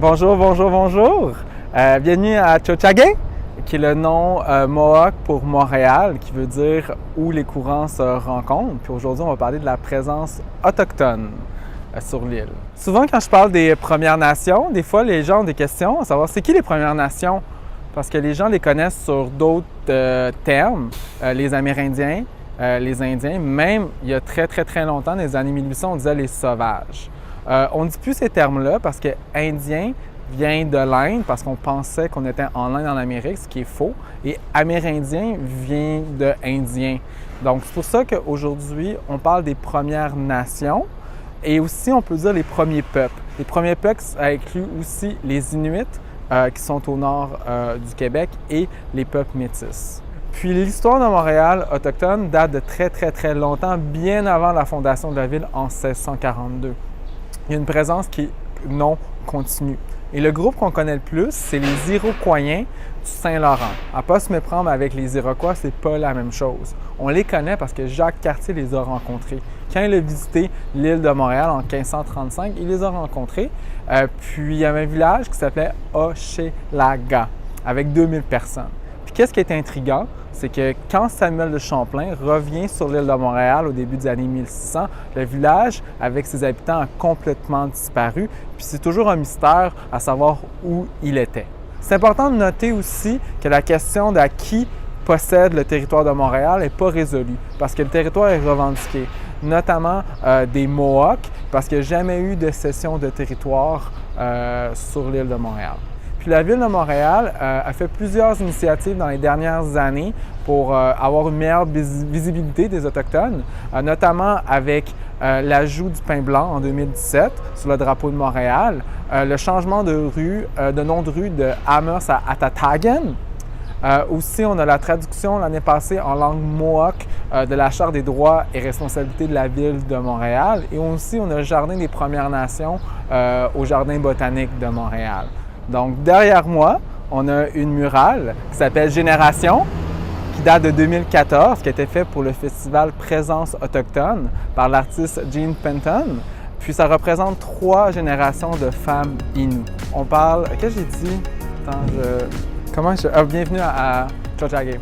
Bonjour, bonjour, bonjour. Bienvenue à Tiohtià:ke, qui est le nom Mohawk pour Montréal, qui veut dire où les courants se rencontrent. Puis aujourd'hui, on va parler de la présence autochtone sur l'île. Souvent, quand je parle des Premières Nations, des fois, les gens ont des questions à savoir c'est qui les Premières Nations? Parce que les gens les connaissent sur d'autres termes, les Amérindiens, les Indiens, même il y a très longtemps, dans les années 1800, on disait les sauvages. On ne dit plus ces termes-là parce que Indien vient de l'Inde, parce qu'on pensait qu'on était en Inde en Amérique, ce qui est faux, et Amérindien vient de Indien. Donc c'est pour ça qu'aujourd'hui, on parle des Premières Nations et aussi on peut dire les premiers peuples. Les premiers peuples, ça inclut aussi les Inuits, qui sont au nord du Québec, et les peuples métis. Puis l'histoire de Montréal autochtone date de très longtemps, bien avant la fondation de la ville en 1642. Il y a une présence qui est non continue. Et le groupe qu'on connaît le plus, c'est les Iroquois du Saint-Laurent. À ne pas se méprendre avec les Iroquois, c'est pas la même chose. On les connaît parce que Jacques Cartier les a rencontrés. Quand il a visité l'île de Montréal en 1535, il les a rencontrés. Puis il y avait un village qui s'appelait Hochelaga, avec 2000 personnes. Puis qu'est-ce qui est intriguant? C'est que quand Samuel de Champlain revient sur l'île de Montréal au début des années 1600, le village, avec ses habitants, a complètement disparu. Puis c'est toujours un mystère à savoir où il était. C'est important de noter aussi que la question de qui possède le territoire de Montréal n'est pas résolue, parce que le territoire est revendiqué, notamment des Mohawks, parce qu'il n'y a jamais eu de cession de territoire sur l'île de Montréal. Puis la Ville de Montréal a fait plusieurs initiatives dans les dernières années pour avoir une meilleure visibilité des Autochtones, notamment avec l'ajout du pain blanc en 2017 sur le drapeau de Montréal, le changement de nom de rue de Amherst à Atatagan. Aussi, on a la traduction l'année passée en langue Mohawk de la Charte des droits et responsabilités de la Ville de Montréal. Et aussi, on a le Jardin des Premières Nations au Jardin botanique de Montréal. Donc, derrière moi, on a une murale qui s'appelle Génération, qui date de 2014, qui a été faite pour le festival Présence autochtone par l'artiste Jean Penton. Puis, ça représente 3 générations de femmes Innu. On parle... Qu'est-ce que j'ai dit? Attends, bienvenue à Tiohtià:ke.